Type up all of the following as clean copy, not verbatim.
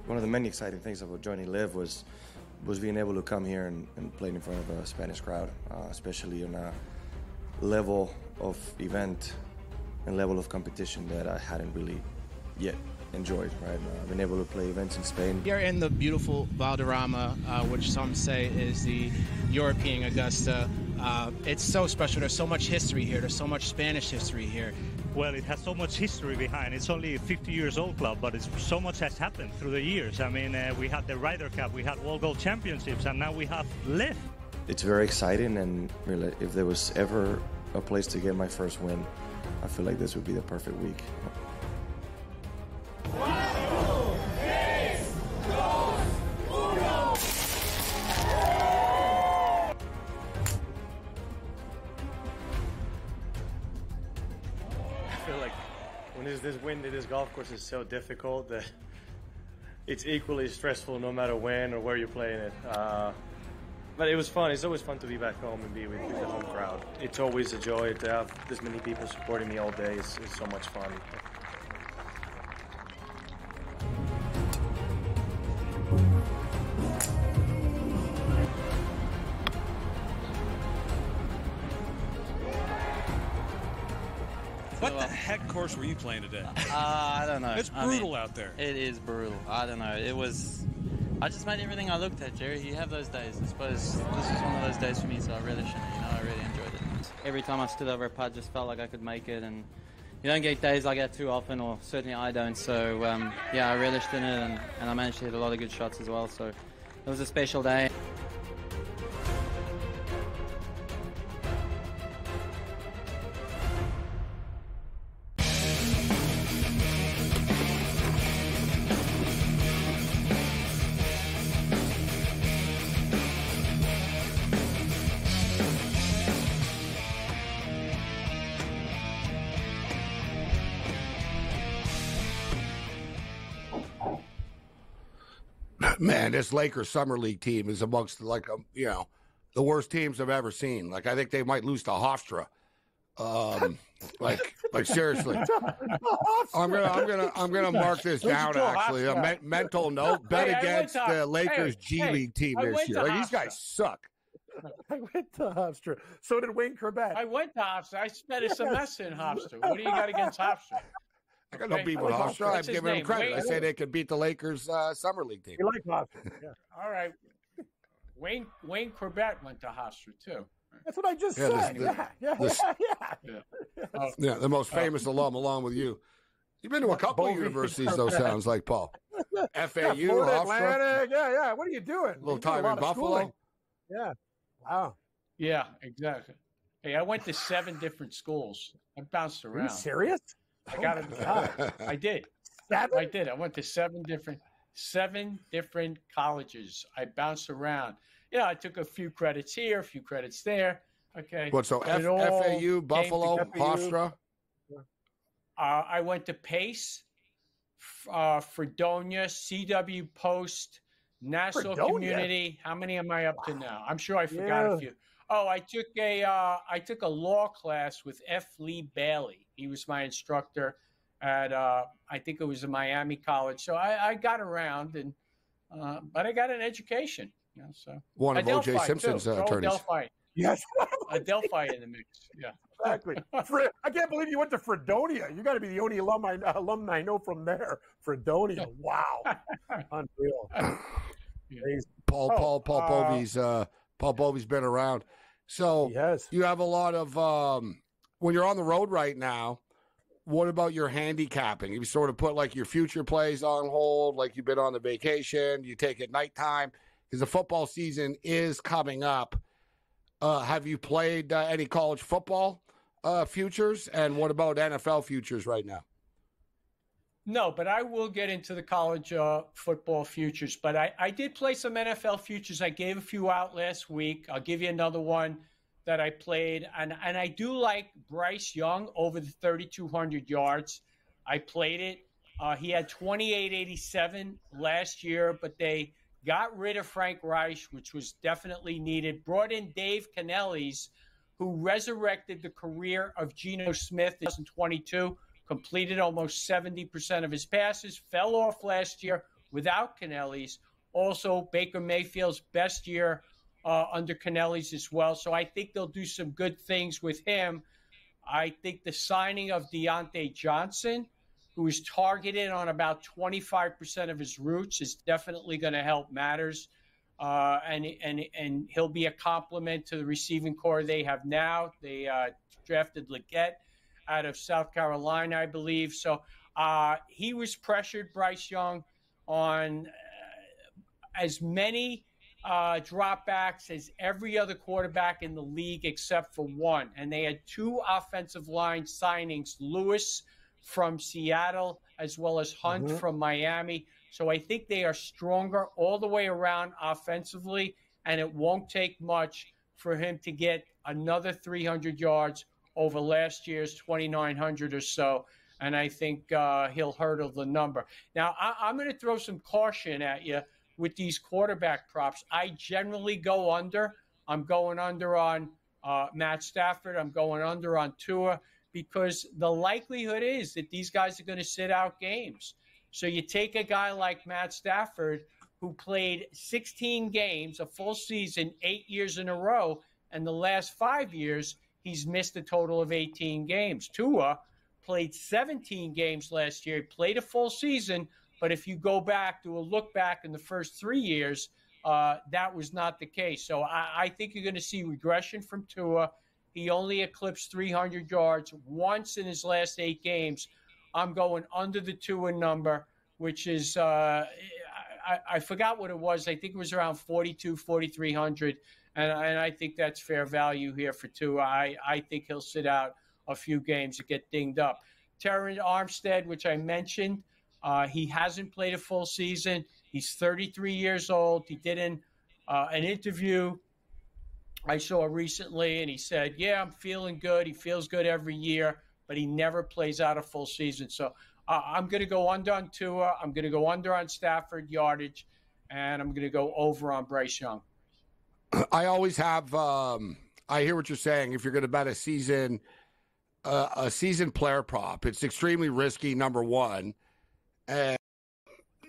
one of the many exciting things about joining Live was being able to come here and play in front of a Spanish crowd, especially on a level of event and level of competition that I hadn't really yet enjoyed, right? I've been able to play events in Spain. You're in the beautiful Valderrama, which some say is the European Augusta. It's so special. There's so much history here. There's so much Spanish history here. Well, it has so much history behind. It's only a 50-year-old club, but so much has happened through the years. I mean, we had the Ryder Cup, we had World Gold Championships, and now we have Live. It's very exciting, and really, if there was ever a place to get my first win, I feel like this would be the perfect week. I feel like when this wind at this golf course is so difficult that it's equally stressful no matter when or where you're playing it. But it was fun. It's always fun to be back home and be with the home crowd. It's always a joy to have this many people supporting me all day. It's so much fun. What the heck course were you playing today? I don't know. It's brutal out there. It is brutal. I don't know. I just made everything I looked at, Jerry. You have those days. I suppose this was one of those days for me, so I really shouldn't. I really enjoyed it. Every time I stood over a putt, just felt like I could make it, and you don't get days like that too often, or certainly I don't. So, yeah, I relished in it, and I managed to hit a lot of good shots as well, so it was a special day. Man, this Lakers Summer League team is amongst the worst teams I've ever seen. Like, I think they might lose to Hofstra. Like seriously. I'm gonna mark this down. Actually, a mental note: bet against the Lakers G League team this year. Like, these guys suck. I went to Hofstra. So did Wayne Corbett. I went to Hofstra. I spent a semester in Hofstra. What do you got against Hofstra? I got no beef with Hofstra. I'm giving them credit. I say they could beat the Lakers Summer League team. You like Hofstra? Yeah. All right. Wayne Corbett went to Hofstra too. That's what I just said. Yeah, the most famous alum, along with you. You've been to a couple of universities, though. Sounds like, Paul. FAU, Florida Hofstra. Atlantic. Yeah. What are you doing? A little time in Buffalo. Schooling. Yeah. Wow. Yeah, exactly. Hey, I went to 7 different schools. I bounced around. Are you serious? I got it. I did. 7? I did. I went to 7 different colleges. I bounced around. I took a few credits here, a few credits there. Okay. What? So FAU, Buffalo, Hofstra. I went to Pace, Fredonia, CW Post, Nassau Community. How many am I up to now? I'm sure I forgot a few. Oh, I took a law class with F. Lee Bailey. He was my instructor at I think it was a Miami college. So I got around, and but I got an education. So one of O.J. Simpson's attorneys. Delphi. Yes, a Delphi in the mix. Yeah, exactly. I can't believe you went to Fredonia. You got to be the only alum I know from there. Fredonia. Wow, unreal. Paul Bovey's been around. So you have a lot of when you're on the road right now. What about your handicapping? You sort of put like your future plays on hold, like you've been on the vacation. You take it nighttime because the football season is coming up. Have you played any college football futures? And what about NFL futures right now? No, but I will get into the college football futures. But I did play some NFL futures. I gave a few out last week. I'll give you another one that I played. And I do like Bryce Young over the 3,200 yards. I played it. He had 28.87 last year, but they got rid of Frank Reich, which was definitely needed. Brought in Dave Canellis, who resurrected the career of Geno Smith in 2022. Completed almost 70% of his passes, fell off last year, without Canellis. Also, Baker Mayfield's best year under Canellis as well. So I think they'll do some good things with him. I think the signing of Deontay Johnson, who is targeted on about 25% of his routes, is definitely going to help matters. And he'll be a complement to the receiving core they have now. They drafted Leggett out of South Carolina, I believe. So he was pressured, Bryce Young, on as many dropbacks as every other quarterback in the league except for one. And they had 2 offensive line signings, Lewis from Seattle as well as Hunt from Miami. So I think they are stronger all the way around offensively, and it won't take much for him to get another 300 yards over last year's 2,900 or so. And I think he'll hurdle the number. Now, I'm going to throw some caution at you with these quarterback props. I generally go under. I'm going under on Matt Stafford. I'm going under on Tua, because the likelihood is that these guys are going to sit out games. So you take a guy like Matt Stafford, who played 16 games, a full season, 8 years in a row, and the last 5 years, he's missed a total of 18 games. Tua played 17 games last year, played a full season, but if you go back, do a look back in the first 3 years, that was not the case. So I think you're going to see regression from Tua. He only eclipsed 300 yards once in his last 8 games. I'm going under the Tua number, which is, I forgot what it was. I think it was around 4,300. And I think that's fair value here for Tua. I think he'll sit out a few games and get dinged up. Terran Armstead, which I mentioned, he hasn't played a full season. He's 33 years old. He did an interview I saw recently, and he said, yeah, I'm feeling good. He feels good every year, but he never plays out a full season. So I'm going to go under on Tua. I'm going to go under on Stafford yardage, and I'm going to go over on Bryce Young. I always have I hear what you're saying. If you're going to bet a season player prop, it's extremely risky, number one. And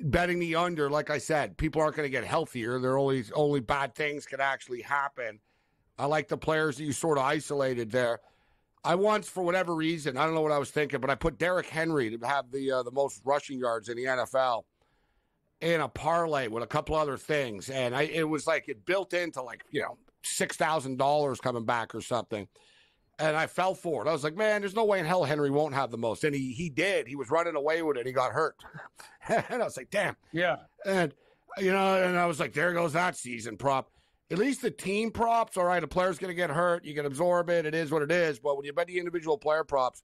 betting the under, like I said, people aren't going to get healthier. There are only bad things can actually happen. I like the players that you sort of isolated there. I once, for whatever reason, I don't know what I was thinking, but I put Derrick Henry to have the most rushing yards in the NFL in a parlay with a couple other things. And it was like it built into $6,000 coming back or something. And I fell for it. I was like, man, there's no way in hell Henry won't have the most. And he did. He was running away with it. He got hurt. And I was like, damn. Yeah. And, and I was like, there goes that season prop. At least the team props, all right, a player's going to get hurt. You can absorb it. It is what it is. But when you bet the individual player props,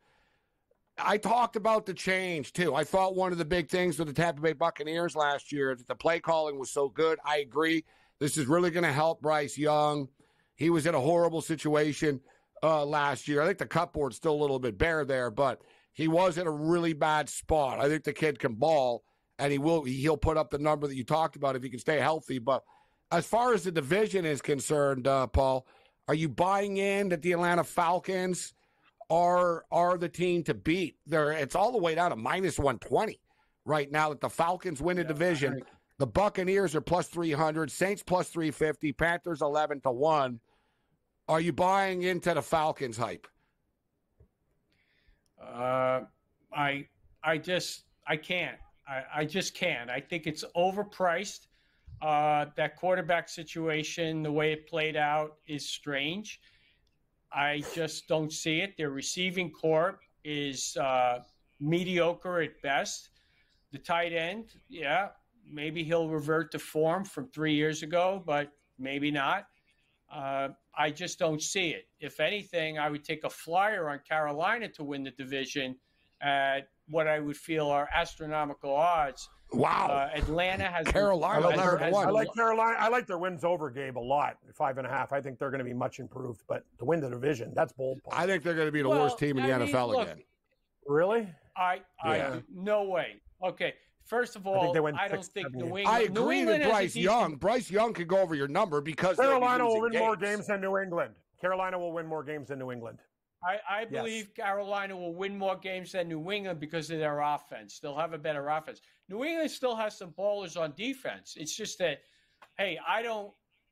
I talked about the change, too. I thought one of the big things with the Tampa Bay Buccaneers last year that the play calling was so good. I agree. This is really going to help Bryce Young. He was in a horrible situation last year. I think the cupboard's still a little bit bare there, but he was in a really bad spot. I think the kid can ball, and he'll put up the number that you talked about if he can stay healthy. But as far as the division is concerned, Paul, are you buying in that the Atlanta Falcons are the team to beat? It's all the way down to minus 120 right now that the Falcons win the division. The Buccaneers are plus 300, Saints plus 350, Panthers 11-1. Are you buying into the Falcons hype? I can't. I just can't. I think it's overpriced. That quarterback situation, the way it played out, is strange. I just don't see it. Their receiving corps is mediocre at best. The tight end, yeah, maybe he'll revert to form from 3 years ago, but maybe not. I just don't see it. If anything, I would take a flyer on Carolina to win the division at what I would feel are astronomical odds. Wow. Atlanta has Carolina. I like Carolina. I like their wins over, Gabe, a lot. 5.5. I think they're going to be much improved. But to win the division, that's bold. I think they're going to be the worst team in the NFL again. Really? No way. Okay. First of all, I don't think New England. I agree with Bryce Young. Bryce Young could go over your number because Carolina will win more games than New England. Carolina will win more games than New England. I believe Carolina will win more games than New England because of their offense. They'll have a better offense. New England still has some ballers on defense. It's just that, hey,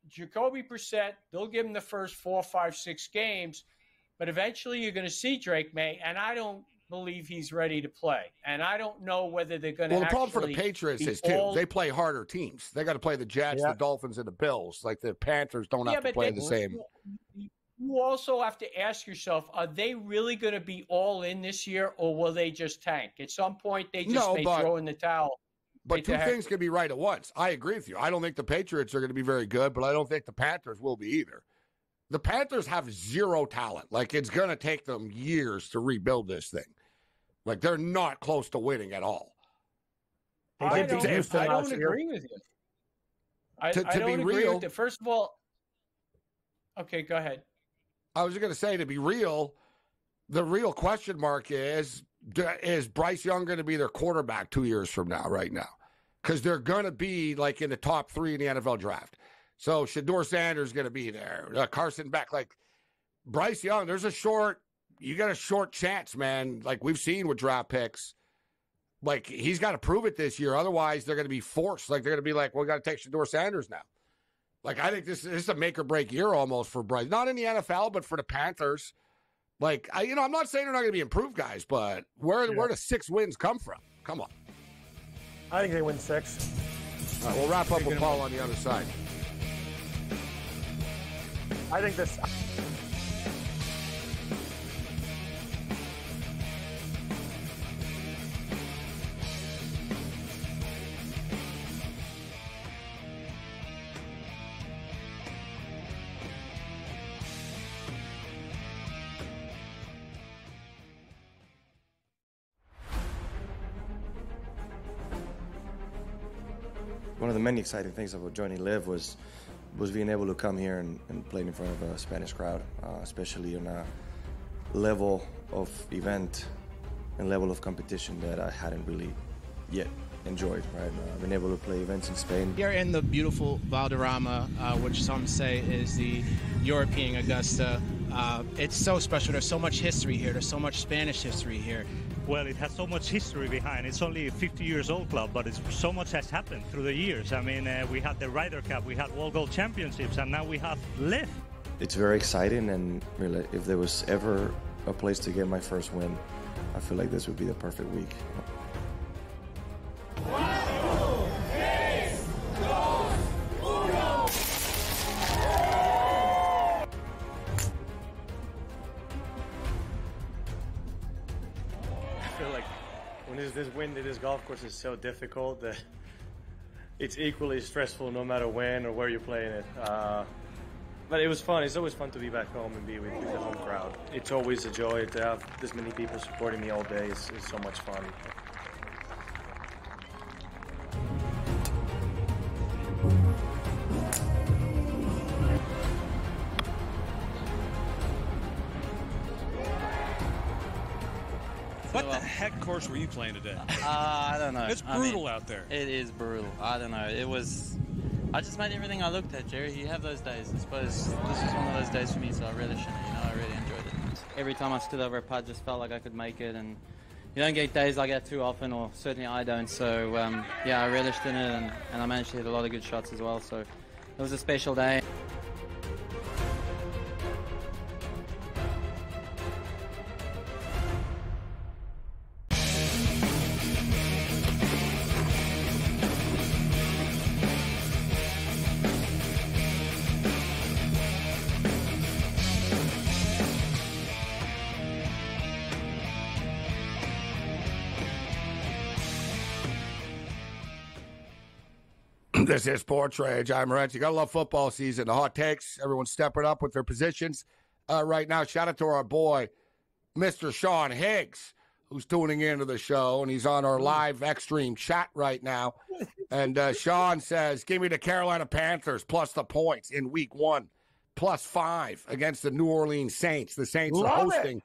Jacoby Brissett, they'll give him the first 4, 5, 6 games, but eventually you're going to see Drake May, and I don't believe he's ready to play. And I don't know whether they're going to the problem for the Patriots is, too, they play harder teams. They got to play the Jets, the Dolphins, and the Bills. Like the Panthers don't have to play the same. You also have to ask yourself, are they really going to be all in this year, or will they just tank? At some point, they just may throw in the towel. But two things can be right at once. I agree with you. I don't think the Patriots are going to be very good, but I don't think the Panthers will be either. The Panthers have zero talent. Like, it's going to take them years to rebuild this thing. Like, they're not close to winning at all. I don't agree with you. I don't agree with it. First of all, okay, go ahead. I was going to say, to be real, the real question mark is Bryce Young going to be their quarterback 2 years from now, right now? Because they're going to be, like, in the top 3 in the NFL draft. So Shedeur Sanders is going to be there. Carson Beck. Like, Bryce Young, you got a short chance, man. Like, we've seen with draft picks. Like, he's got to prove it this year. Otherwise, they're going to be forced. Like, they're going to be like, well, we got to take Shedeur Sanders now. Like, I think this is a make-or-break year almost for Bryce. Not in the NFL, but for the Panthers. Like, I'm not saying they're not going to be improved guys, but where do 6 wins come from? Come on. I think they win 6. All right, we'll wrap up with Paul on the other side. I think this... One of the many exciting things about joining Live was being able to come here and play in front of a Spanish crowd, especially on a level of event and level of competition that I hadn't really yet enjoyed, right? I've been able to play events in Spain. Here in the beautiful Valderrama, which some say is the European Augusta, it's so special. There's so much history here. There's so much Spanish history here. Well, it has so much history behind. It's only a 50 years old club, but so much has happened through the years. I mean, we had the Ryder Cup, we had World Gold Championships, and now we have Live. It's very exciting, and really, if there was ever a place to get my first win, I feel like this would be the perfect week. This wind at this golf course is so difficult that it's equally stressful no matter when or where you're playing it. But it was fun. It's always fun to be back home and be with the home crowd. It's always a joy to have this many people supporting me all day. It's so much fun. What the heck course were you playing today? I don't know. It's brutal out there. It is brutal. I don't know. I just made everything I looked at, Jerry. You have those days. I suppose this was one of those days for me, so I relished in it. I really enjoyed it. Every time I stood over a putt, just felt like I could make it, and you don't get days like that too often, or certainly I don't. So, I relished in it, and I managed to hit a lot of good shots as well. So it was a special day. This is SportsRage. I'm Morency. Gotta love football season. The hot takes. Everyone's stepping up with their positions right now. Shout out to our boy, Mr. Sean Higgs, who's tuning into the show, and he's on our live X-Stream chat right now. And Sean says, give me the Carolina Panthers plus the points in week 1, plus 5 against the New Orleans Saints. The Saints are hosting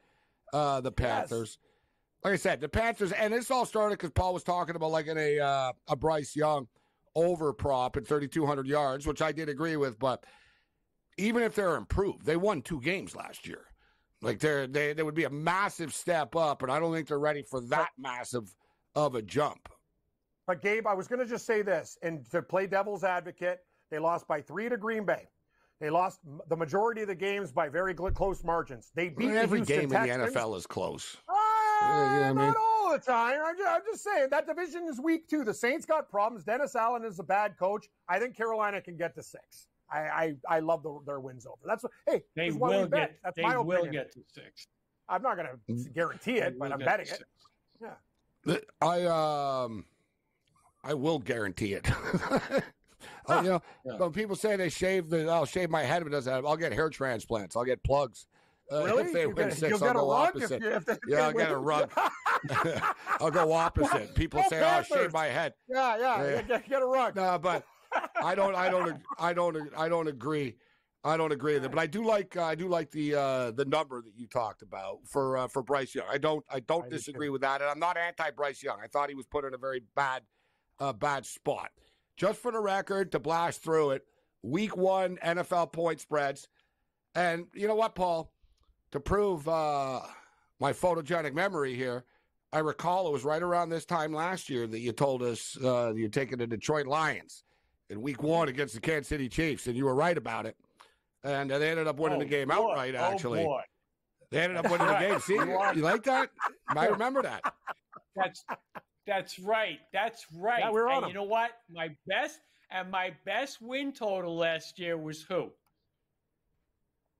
the Panthers. Yes. Like I said, the Panthers, and this all started because Paul was talking about like in a Bryce Young over prop at 3,200 yards, which I did agree with. But even if they're improved, they won 2 games last year. Like they would be a massive step up, and I don't think they're ready for that massive of a jump. But Gabe, I was going to just say this, and to play devil's advocate, they lost by 3 to Green Bay. They lost the majority of the games by very close margins. They beat every the Houston game Texans. in the NFL is close. Not all the time. I'm just saying that division is weak too. The Saints got problems. Dennis Allen is a bad coach. I think Carolina can get to 6. I love their wins over. That's what. Hey, they will get. That's they my will opinion. get to 6. I'm not going to guarantee it, but I'm betting it. Yeah. I will guarantee it. When people say they I'll shave my head if it doesn't happen. I'll get hair transplants. I'll get plugs. Really? If they win 6, I'll go opposite. I'll get a rug. I'll go opposite. People say, "I'll shave my head." Yeah. Get a rug. No, but I don't agree. I don't agree with it. But I do like the number that you talked about for Bryce Young. I don't disagree with that, and I'm not anti Bryce Young. I thought he was put in a very bad spot. Just for the record, to blast through it, Week 1 NFL point spreads, and you know what, Paul? To prove my photogenic memory here, I recall it was right around this time last year that you told us you're taking the Detroit Lions in Week 1 against the Kansas City Chiefs, and you were right about it. And they ended up winning the game outright, actually. Oh, boy. They ended up winning the game. See, you like that? I remember that. That's right. That's right. Yeah, we're on and you know what? My best win total last year was who?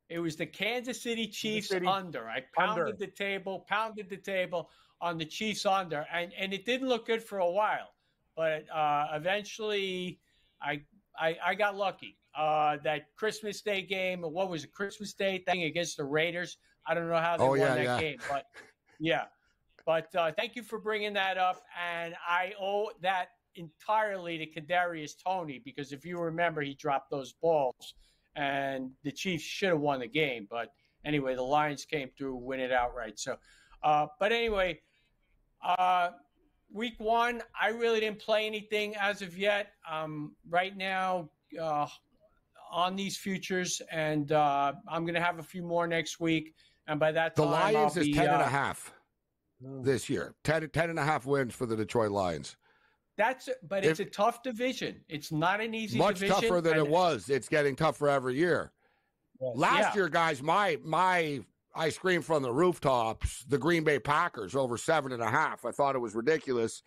It was the Kansas City Chiefs under. I pounded the table on the Chiefs under, and it didn't look good for a while, but eventually I got lucky. That Christmas Day game, what was it? Christmas Day thing against the Raiders. I don't know how they won that game, but yeah. But thank you for bringing that up, and I owe that entirely to Kadarius Toney because if you remember, he dropped those balls, and the Chiefs should have won the game. But anyway, the Lions came through, win it outright. So, but anyway, Week 1, I really didn't play anything as of yet. Right now, on these futures, and I'm going to have a few more next week, and by that time, the Lions uh, is 10.5. This year, 10.5 wins for the Detroit Lions. It's a tough division. It's not an easy division. Much tougher than it was. It's getting tougher every year. Last year, guys, I screamed from the rooftops, the Green Bay Packers over 7.5. I thought it was ridiculous.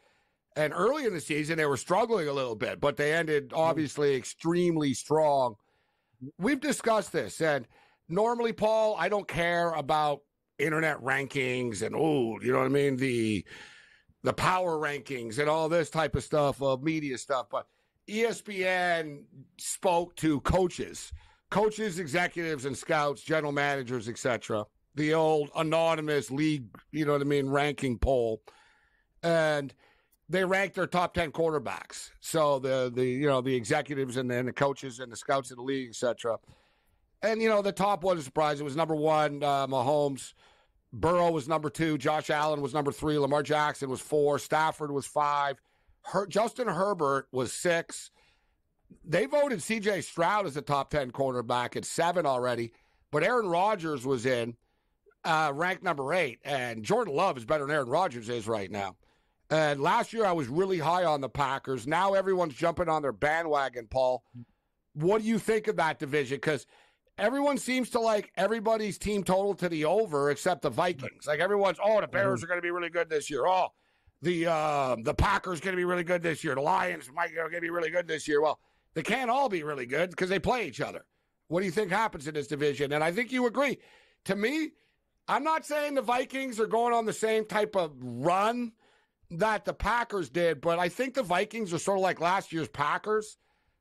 And early in the season, they were struggling a little bit, but they ended obviously extremely strong. We've discussed this, and normally, Paul, I don't care about internet rankings and you know what I mean, the power rankings and all this type of stuff, media stuff. But ESPN spoke to coaches, executives, and scouts, general managers, etc. The old anonymous league, you know what I mean, ranking poll, and they ranked their top 10 quarterbacks. So the executives and the coaches and the scouts of the league, etc. And the top wasn't surprised. It was number 1, Mahomes. Burrow was number 2. Josh Allen was number 3. Lamar Jackson was 4. Stafford was 5. Justin Herbert was 6. They voted C.J. Stroud as a top 10 quarterback at 7 already. But Aaron Rodgers was in, ranked number 8. And Jordan Love is better than Aaron Rodgers is right now. And last year I was really high on the Packers. Now everyone's jumping on their bandwagon, Paul. What do you think of that division? Because everyone seems to like everybody's team total to the over except the Vikings. Like everyone's, the Bears are going to be really good this year. The Packers going to be really good this year. The Lions are going to be really good this year. Well, they can't all be really good because they play each other. What do you think happens in this division? And I think you agree. To me, I'm not saying the Vikings are going on the same type of run that the Packers did, but I think the Vikings are sort of like last year's Packers,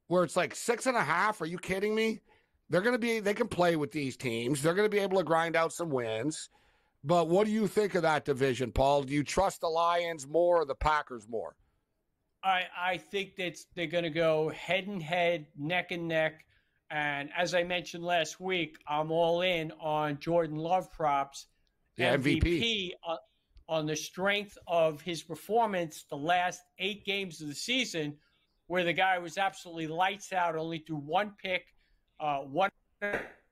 where it's like 6.5. Are you kidding me? They can play with these teams. They're going to be able to grind out some wins. But what do you think of that division, Paul? Do you trust the Lions more or the Packers more? I think that they're going to go head and head, neck and neck. And as I mentioned last week, I'm all in on Jordan Love props. MVP on the strength of his performance the last 8 games of the season, where the guy was absolutely lights out, only threw 1 pick, 1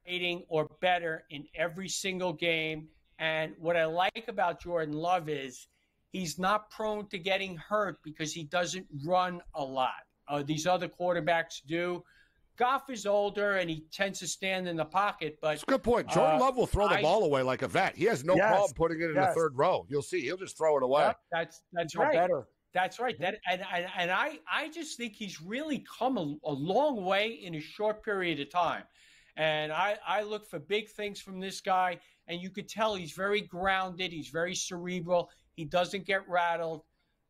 rating or better in every single game. And what I like about Jordan Love is he's not prone to getting hurt because he doesn't run a lot. These other quarterbacks do. Goff is older and he tends to stand in the pocket, but it's a good point. Jordan Love will throw the ball away like a vet. He has no problem putting it in the third row. You'll see. He'll just throw it away. Yep, that's right. Better. That's right. And I just think he's really come a long way in a short period of time. And I look for big things from this guy, and you could tell he's very grounded. He's very cerebral. He doesn't get rattled.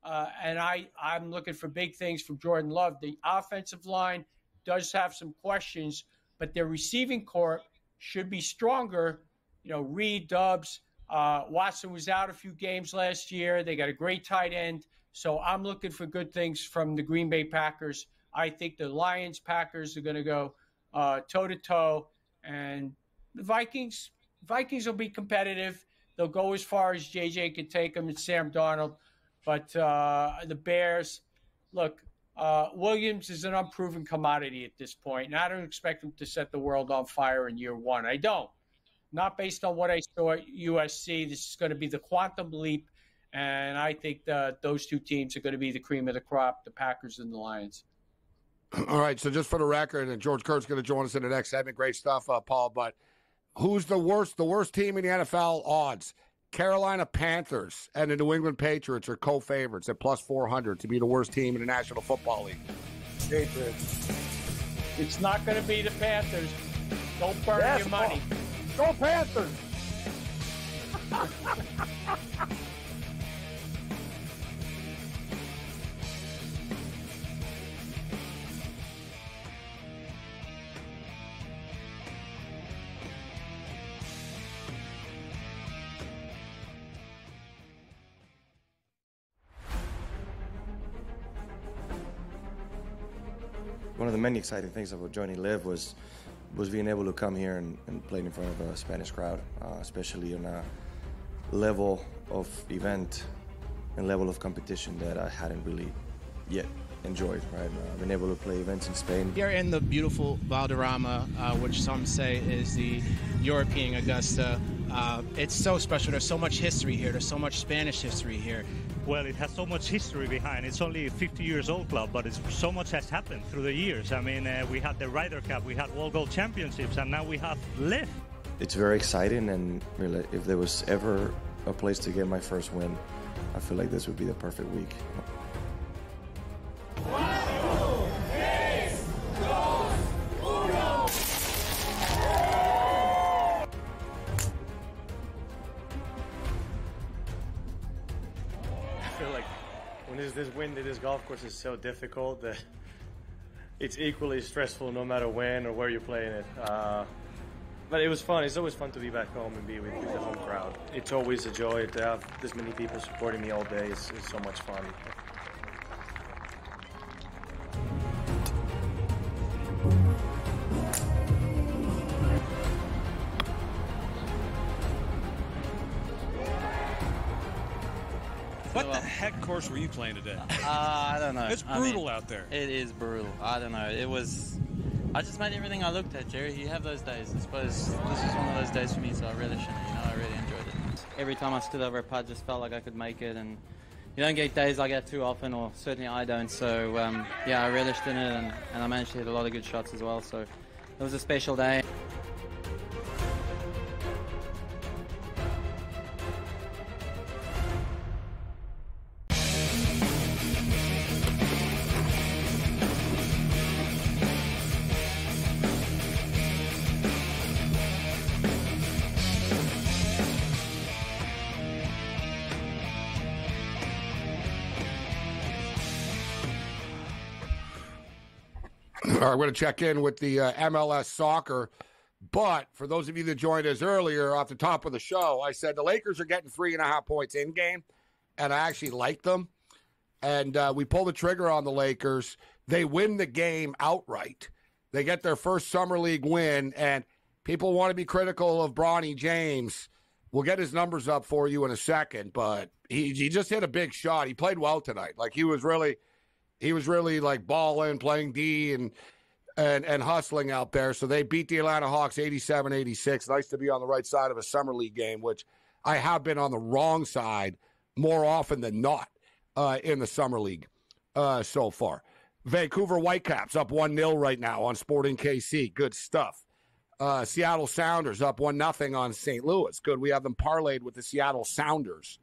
And I'm looking for big things from Jordan Love. The offensive line does have some questions, but their receiving corps should be stronger. You know, Reed, Doubs, Watson was out a few games last year. They got a great tight end. So I'm looking for good things from the Green Bay Packers. I think the Lions, Packers are going to go toe-to-toe. And the Vikings will be competitive. They'll go as far as JJ can take them and Sam Darnold. But the Bears, look, Williams is an unproven commodity at this point, and I don't expect him to set the world on fire in year one. I don't. Not based on what I saw at USC. This is going to be the quantum leap, and I think those two teams are going to be the cream of the crop, the Packers and the Lions. All right, so just for the record, and George Kurt's going to join us in the next segment. Great stuff, Paul, but who's the worst team in the NFL odds? Carolina Panthers and the New England Patriots are co-favorites at plus 400 to be the worst team in the National Football League. Patriots. It's not going to be the Panthers. Don't burn your money. Go Panthers! One of the many exciting things about joining Live was being able to come here and play in front of a Spanish crowd, especially on a level of event and level of competition that I hadn't really yet enjoyed, right? I've been able to play events in Spain. Here in the beautiful Valderrama, which some say is the European Augusta, it's so special. There's so much history here. There's so much Spanish history here. Well, it has so much history behind. It's only a 50 years old club, but so much has happened through the years. I mean, we had the Ryder Cup, we had World Gold Championships, and now we have Live. It's very exciting, and really, if there was ever a place to get my first win, I feel like this would be the perfect week. This windy, this golf course is so difficult that it's equally stressful no matter when or where you're playing it. But it was fun. It's always fun to be back home and be with the home crowd. It's always a joy to have this many people supporting me all day. It's so much fun. What the heck course were you playing today? I don't know. It's brutal out there. It is brutal. I don't know. I just made everything I looked at, Jerry. You have those days. I suppose this was one of those days for me, so I really shouldn't. I really enjoyed it. Every time I stood over a putt, just felt like I could make it, and you don't get days like that too often, or certainly I don't. So, yeah, I relished in it, and I managed to hit a lot of good shots as well. So it was a special day. All right, we're going to check in with the MLS soccer. But for those of you that joined us earlier off the top of the show, I said the Lakers are getting 3.5 points in game, and I actually like them. And we pull the trigger on the Lakers. They win the game outright. They get their first Summer League win, and people want to be critical of Bronny James. We'll get his numbers up for you in a second, but he just hit a big shot. He played well tonight. Like, he was really like balling, playing D, and and hustling out there. So they beat the Atlanta Hawks 87-86. Nice to be on the right side of a summer league game, which I have been on the wrong side more often than not in the summer league so far. Vancouver Whitecaps up 1-0 right now on Sporting KC. Good stuff. Seattle Sounders up 1-0 on St. Louis. Good. We have them parlayed with the Seattle Sounders.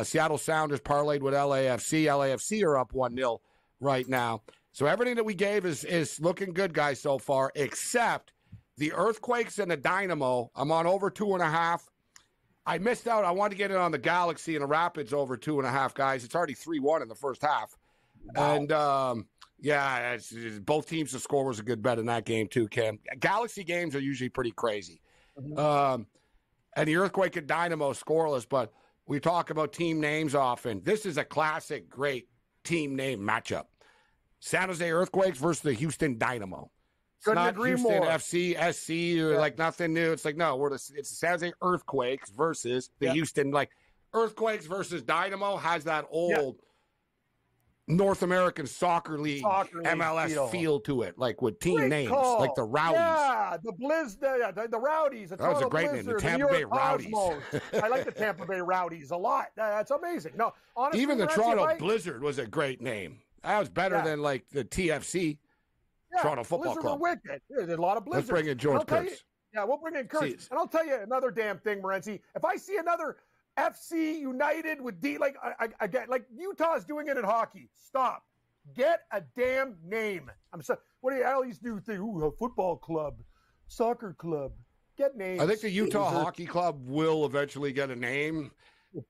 Seattle Sounders parlayed with LAFC. LAFC are up 1-0 right now. So everything that we gave is looking good, guys, so far, except the Earthquakes and the Dynamo. I'm on over 2.5. I missed out. I wanted to get in on the Galaxy and the Rapids over 2.5, guys. It's already 3-1 in the first half. Wow. And, both teams to score was a good bet in that game, too, Cam. Galaxy games are usually pretty crazy. Mm-hmm. And the Earthquake and Dynamo scoreless, but we talk about team names often. This is a classic, great team name matchup. San Jose Earthquakes versus the Houston Dynamo. It's Couldn't not agree Houston more. FC, SC, or like nothing new. It's like, no, it's the San Jose Earthquakes versus the Houston, like Earthquakes versus Dynamo has that old North American Soccer League MLS feel to it, like with team Great names, call. like the Rowdies. Yeah, the Rowdies. That was a great name, the Tampa Bay Rowdies. I like the Tampa Bay Rowdies a lot. That's amazing. No, honestly, even the Toronto Blizzard was a great name. That was better than like the TFC, Toronto Football Blizzard Club. Were wicked. There's a lot of Blizzards. Let's bring in George Kurtz. We'll bring in Kurtz. And I'll tell you another damn thing, Morency. If I see another FC United with like Utah's doing it in hockey, stop. Get a damn name. What do you always do? A football club, soccer club. Get names. I think the Utah Hockey Club will eventually get a name.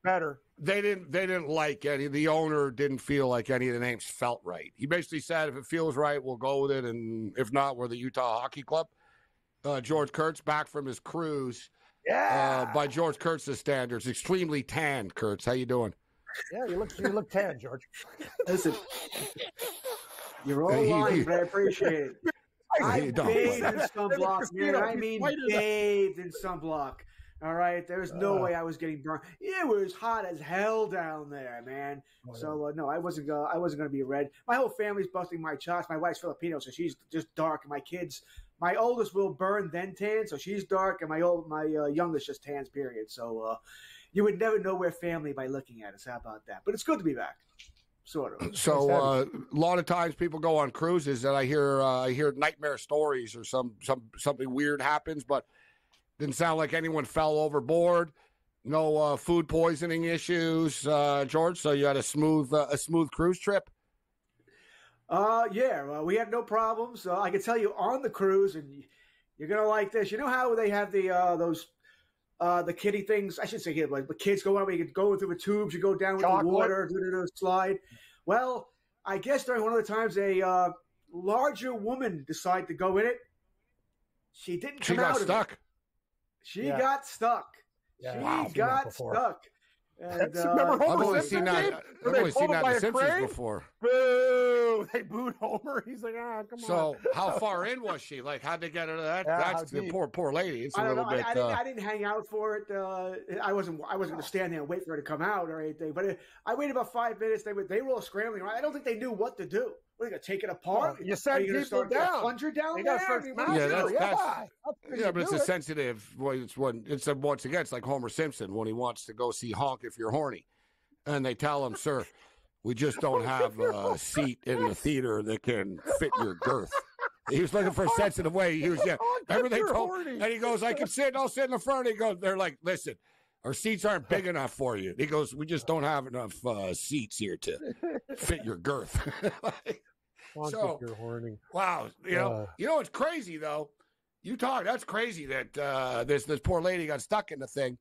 Better. They didn't like any. The owner didn't feel like any of the names felt right. He basically said, if it feels right, we'll go with it, and if not, we're the Utah Hockey Club. George Kurtz back from his cruise. Yeah. By George Kurtz's standards, extremely tan. Kurtz, how you doing? Yeah, you look tan, George. Listen, you're all lying, but I appreciate it. I bathed in sunblock, man. I mean, bathed in sunblock. All right, there's no way I was getting burned. It was hot as hell down there, man. So no, I wasn't gonna be red. My whole family's busting my chops. My wife's Filipino, so she's just dark. My kids, my oldest will burn then tan, so she's dark, and my youngest just tans. Period. So you would never know we're family by looking at us. How about that? But it's good to be back. Sort of. So a lot of times people go on cruises, and I hear nightmare stories or something weird happens, but didn't sound like anyone fell overboard. No food poisoning issues, George. So you had a smooth cruise trip. We had no problems. I can tell you on the cruise, and you're gonna like this. You know how they have the kiddie things? I should say here, but kids go out where you can go through the tubes, you go down with the water, do the slide. Well, I guess during one of the times a larger woman decided to go in it. She didn't come out of it. She got stuck. Yeah. She got stuck. And, remember I've only seen that in The Simpsons before. Boo! They booed Homer. He's like, come on. So how far in was she? Like, how'd they get her to that? That's the poor lady. It's a little bit. I didn't hang out for it. I wasn't going to stand there and wait for her to come out or anything. But I waited about 5 minutes. They were all scrambling around. I don't think they knew what to do. What, are they going to take it apart? You send people down. Plunger down there? But it's a sensitive. Once again, it's like Homer Simpson when he wants to go see Honk if you're horny, and they tell him, "Sir, we just don't have a seat in the theater that can fit your girth." He was looking for a sensitive way. He was remember they told, and he goes, "I can sit. I'll sit in the front." He goes, "They're like, listen, our seats aren't big enough for you." He goes, "We just don't have enough seats here to fit your girth." So, you're horny. Wow, you know it's crazy though. That's crazy that this poor lady got stuck in the thing.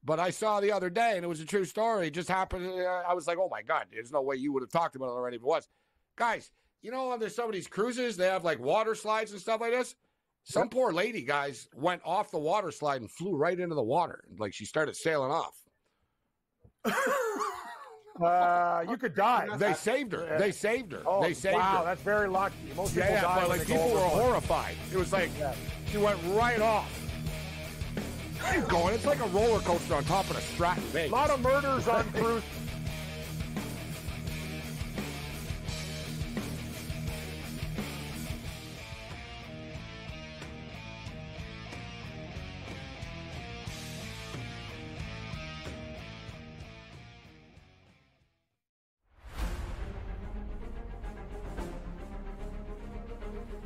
But I saw the other day, and it was a true story. It just happened. I was like, oh my God, there's no way you would have talked about it already if it was. Guys, there's some of these cruises, they have like water slides and stuff like this. Some poor lady, guys, went off the water slide and flew right into the water. Like she started sailing off. You could die. They saved her. They saved her. Oh, they saved her. Wow, that's very lucky. Most people die. But like people were horrified. It was like she went right off. Keep going. It's like a roller coaster on top of the Stratton Vegas. A lot of murders on cruise.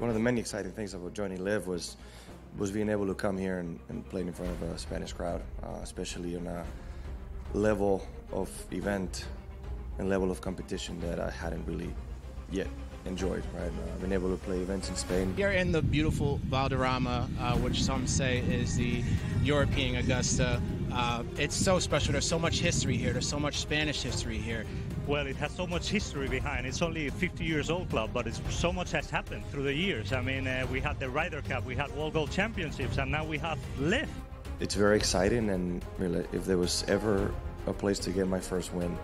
one of the many exciting things about joining Live was being able to come here and play in front of a Spanish crowd, especially on a level of event and level of competition that I hadn't really yet enjoyed, right? I've been able to play events in Spain. Here in the beautiful Valderrama, which some say is the European Augusta, it's so special. There's so much history here. There's so much Spanish history here. Well, it has so much history behind. It's only a 50 years old club, but so much has happened through the years. I mean, we had the Ryder Cup, we had World Gold Championships, and now we have Live. It's very exciting, and really, if there was ever a place to get my first win,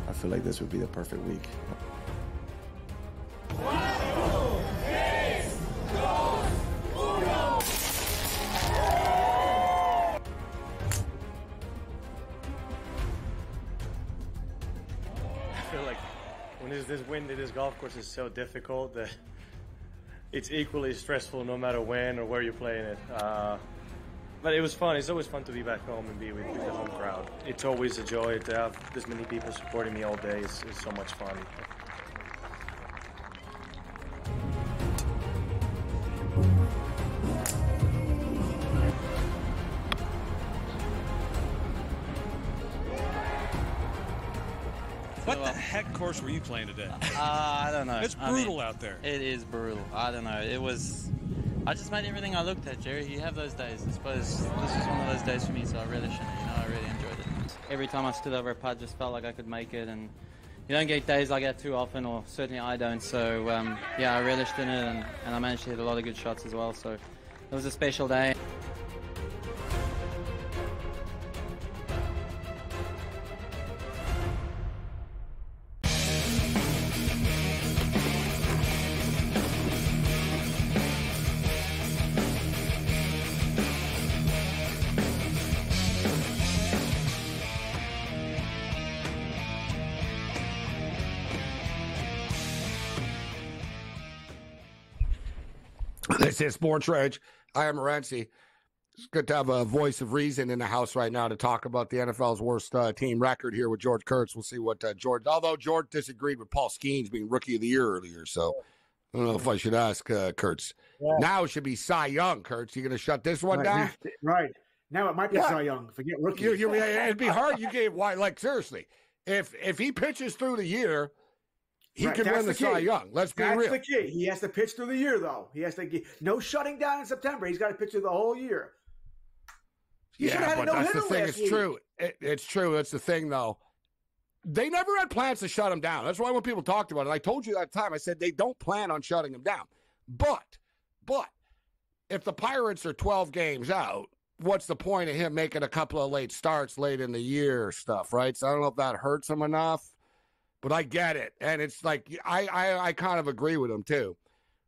I feel like this would be the perfect week. When this wind in this golf course is so difficult that it's equally stressful no matter when or where you're playing it. But it was fun. It's always fun to be back home and be with the home crowd. It's always a joy to have this many people supporting me all day. It's so much fun. What the heck course were you playing today? I don't know. It's brutal out there. It is brutal. I don't know. I just made everything I looked at, Jerry. You have those days. I suppose this was one of those days for me, so I really shouldn't. I really enjoyed it. Every time I stood over a putt, just felt like I could make it, and you don't get days like that too often, or certainly I don't. So yeah, I relished in it, and I managed to hit a lot of good shots as well. So it was a special day. This is SportsRage. I am Morency. It's good to have a voice of reason in the house right now to talk about the NFL's worst team record here with George Kurtz. We'll see what George, although George disagreed with Paul Skeens being Rookie of the Year earlier, so I don't know if I should ask Kurtz. Yeah. Now it should be Cy Young, Kurtz. You going to shut this one down? Right. Now it might be Cy Young. Forget Rookie. It'd be hard. You gave why? Like, seriously, if he pitches through the year, he can win the Cy Young. Let's be real. That's the key. He has to pitch through the year, though. He has to no shutting down in September. He's got to pitch through the whole year. Yeah, but that's the thing. It's true. It's true. It's the thing, though. They never had plans to shut him down. That's why when people talked about it, I told you that time, I said they don't plan on shutting him down. But if the Pirates are 12 games out, what's the point of him making a couple of late starts late in the year stuff, right? So I don't know if that hurts him enough. But I get it. And it's like, I kind of agree with him, too.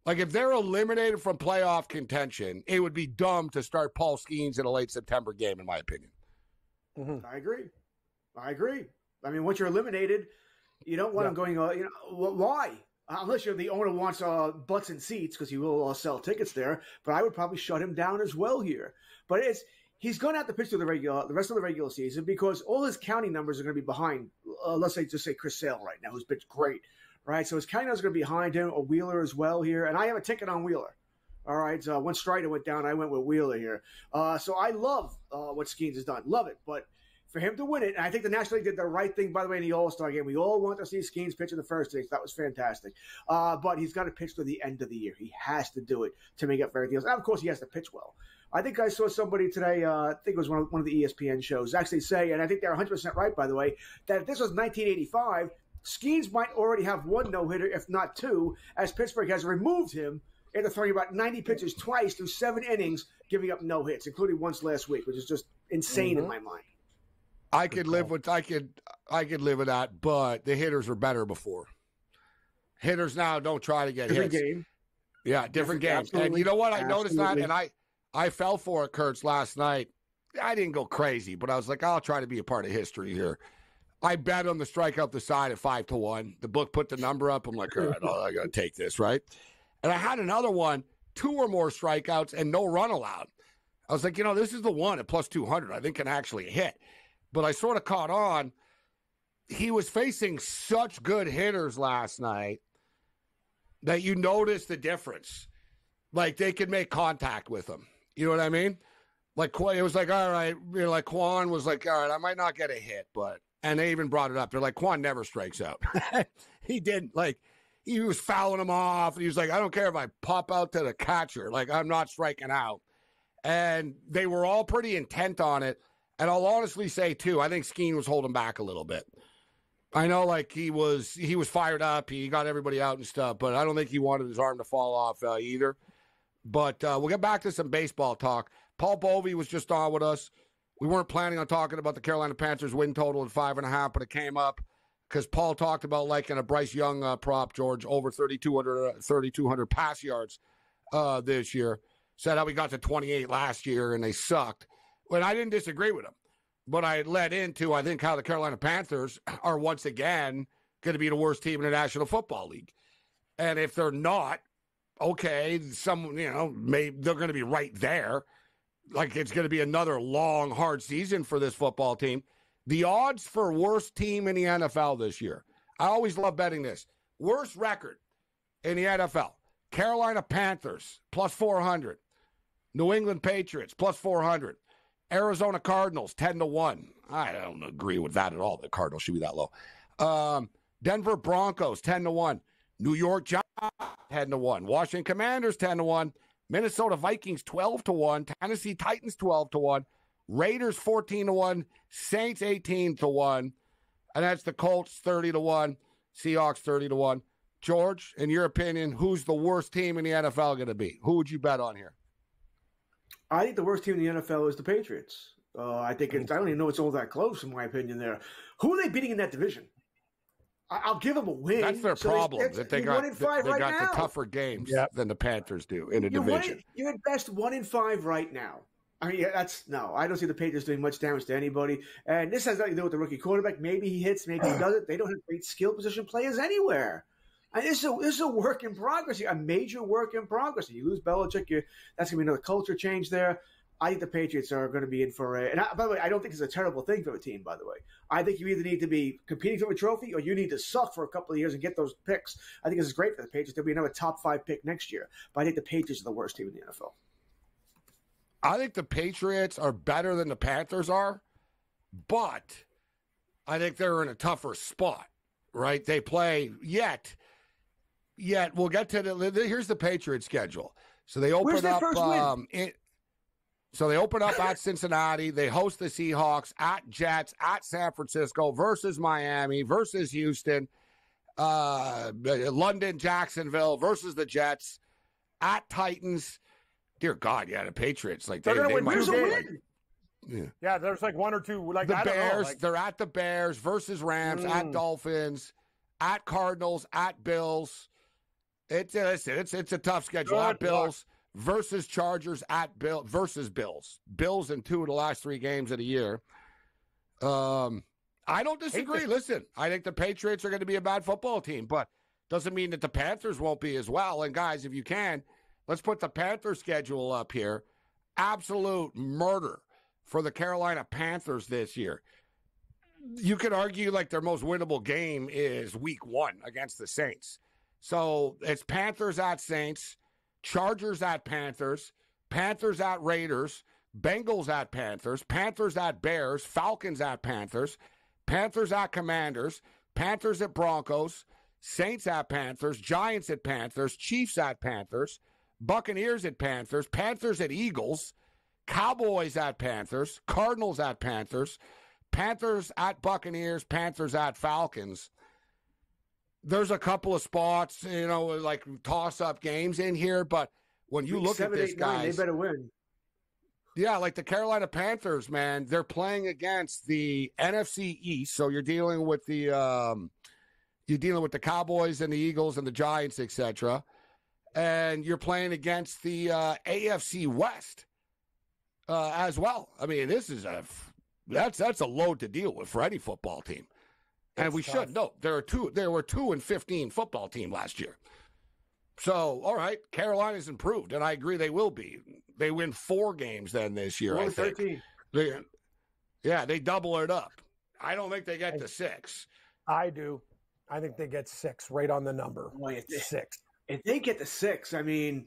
Like, if they're eliminated from playoff contention, it would be dumb to start Paul Skeens in a late September game, in my opinion. Mm-hmm. I agree. I mean, once you're eliminated, you don't want him going, why? Unless the owner wants butts and seats, because he will sell tickets there. But I would probably shut him down as well here. But he's going to have to pitch through the rest of the regular season because all his counting numbers are going to be behind. Let's say Chris Sale right now, who's pitched great, right? So his counting numbers are going to be behind him. A Wheeler as well here, and I have a ticket on Wheeler. All right, so when Strider went down, I went with Wheeler here. So I love what Skeens has done, love it. But for him to win it, and I think the National League did the right thing, by the way, in the All-Star game. We all want to see Skeens pitch in the first inning. That was fantastic. But he's got to pitch to the end of the year. He has to do it to make up for everything else. And, of course, he has to pitch well. I think I saw somebody today, I think it was one of the ESPN shows, actually say, and I think they're 100% right, by the way, that if this was 1985, Skeens might already have one no-hitter, if not two, as Pittsburgh has removed him after throwing about 90 pitches twice through 7 innings, giving up no hits, including once last week, which is just insane in my mind. I could live with that, but the hitters were better before. Hitters now don't try to get hits. Different game. Yeah, different game. Absolutely. And you know what? I noticed that, and I fell for it, Kurtz, last night. I didn't go crazy, but I was like, I'll try to be a part of history here. I bet on the strike up the side at 5-1. The book put the number up. I'm like, all right, I got to take this, right? And I had another one, 2 or more strikeouts and no run allowed. I was like, this is the one at plus 200 I think can actually hit. But I sort of caught on. He was facing such good hitters last night that you notice the difference. Like, they could make contact with him. You know what I mean? Like, it was like, all right, like Quan was like, all right, I might not get a hit, but, and they even brought it up. They're like, Quan never strikes out. He didn't, like, he was fouling him off. And he was like, I don't care if I pop out to the catcher. Like, I'm not striking out. And they were all pretty intent on it. And I'll honestly say, too, I think Skeen was holding back a little bit. I know, like, he was fired up. He got everybody out and stuff, but I don't think he wanted his arm to fall off either. But we'll get back to some baseball talk. Paul Bovey was just on with us. We weren't planning on talking about the Carolina Panthers win total at 5.5, but it came up because Paul talked about liking a Bryce Young prop, George, over 3,200 pass yards this year. Said how we got to 28 last year and they sucked. But I didn't disagree with him. But I led into, I think, how the Carolina Panthers are once again going to be the worst team in the National Football League. And if they're not, okay, maybe they're going to be right there. Like, it's going to be another long, hard season for this football team. The odds for worst team in the NFL this year. I always love betting this. Worst record in the NFL. Carolina Panthers, plus 400. New England Patriots, plus 400. Arizona Cardinals, 10-1. I don't agree with that at all. The Cardinals should be that low. Denver Broncos, 10-1. New York Giants, 10-1. Washington Commanders, 10-1. Minnesota Vikings, 12-1. Tennessee Titans, 12-1. Raiders, 14-1. Saints, 18-1. And that's the Colts, 30-1. Seahawks, 30-1. George, in your opinion, who's the worst team in the NFL going to be? Who would you bet on here? I think the worst team in the NFL is the Patriots. I don't even know it's all that close, in my opinion, there. Who are they beating in that division? I'll give them a win. That's their problem. They got the tougher games than the Panthers do in the division. You're at best 1-5 right now. I mean, I don't see the Patriots doing much damage to anybody. And this has nothing to do with the rookie quarterback. Maybe he hits, maybe he doesn't. They don't have great skill position players anywhere. And this is a work in progress, a major work in progress. You lose Belichick, that's going to be another culture change there. I think the Patriots are going to be in for a – and by the way, I don't think it's a terrible thing for a team, by the way. I think you either need to be competing for a trophy or you need to suck for a couple of years and get those picks. I think this is great for the Patriots. There'll be another top 5 pick next year. But I think the Patriots are the worst team in the NFL. I think the Patriots are better than the Panthers are, but I think they're in a tougher spot, right? They play yet we'll get to here's the Patriots schedule. So they open up So they open up at Cincinnati. They host the Seahawks, at Jets, at San Francisco, versus Miami, versus Houston, London, Jacksonville, versus the Jets, at Titans. Dear God, the Patriots. Like, they're going to win 2 games. Yeah, there's like 1 or 2. Like, the I Bears, don't know, they're at the Bears, versus Rams, at Dolphins, at Cardinals, at Bills. It's a tough schedule. At Bills. Versus Chargers, at versus Bills. Bills in 2 of the last 3 games of the year. I don't disagree. Listen, I think the Patriots are going to be a bad football team, but doesn't mean that the Panthers won't be as well. And guys, if you can, let's put the Panthers schedule up here. Absolute murder for the Carolina Panthers this year. You could argue like their most winnable game is week 1 against the Saints. So it's Panthers at Saints, Chargers at Panthers, Panthers at Raiders, Bengals at Panthers, Panthers at Bears, Falcons at Panthers, Panthers at Commanders, Panthers at Broncos, Saints at Panthers, Giants at Panthers, Chiefs at Panthers, Buccaneers at Panthers, Panthers at Eagles, Cowboys at Panthers, Cardinals at Panthers, Panthers at Buccaneers, Panthers at Falcons. There's a couple of spots, like toss-up games in here, but when you look at this, guys, they better win. Yeah, like the Carolina Panthers, man, they're playing against the NFC East, so you're dealing with the Cowboys and the Eagles and the Giants, etc., and you're playing against the AFC West as well. I mean, this is that's a load to deal with for any football team. And we should note there were 2-15 football team last year. So, all right, Carolina's improved, and I agree they will be. They win 4 games then this year, I think. 13. They double it up. I don't think they get to 6. I do. I think they get 6, right on the number. 6. If they get to 6, I mean,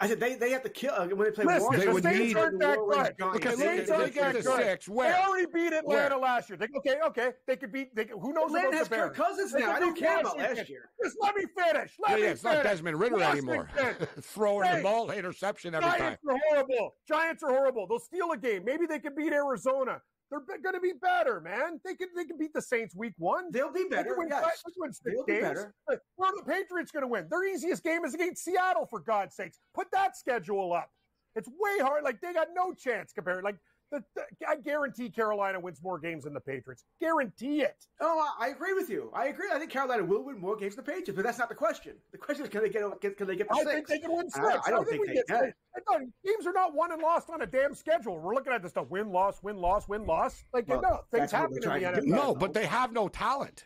I said they have to kill when they play. Listen, Washington. The Saints aren't that good. Okay, Saints aren't that good. Six. Where? They already beat Atlanta last year. Okay. They could beat. Who knows Atlanta about has the Bears? Kirk Cousins now. I don't care about last year. Just let me finish. It's not Desmond Ridder anymore. Throwing the ball, interception every time. Giants are horrible. They'll steal a game. Maybe they could beat Arizona. They're going to be better, man. They can beat the Saints week 1. They'll be better. They'll be better. Where are the Patriots going to win? Their easiest game is against Seattle, for God's sakes. Put that schedule up. It's way hard. Like, they got no chance compared. Like, I guarantee Carolina wins more games than the Patriots. Guarantee it. Oh, I agree with you. I agree. I think Carolina will win more games than the Patriots, but that's not the question. The question is, can they get the 6? I think they can win 6. I don't think they can. Games are not won and lost on a damn schedule. We're looking at this stuff: win, loss, win, loss, win, loss. Like, things happen in the NFL. No, but they have no talent.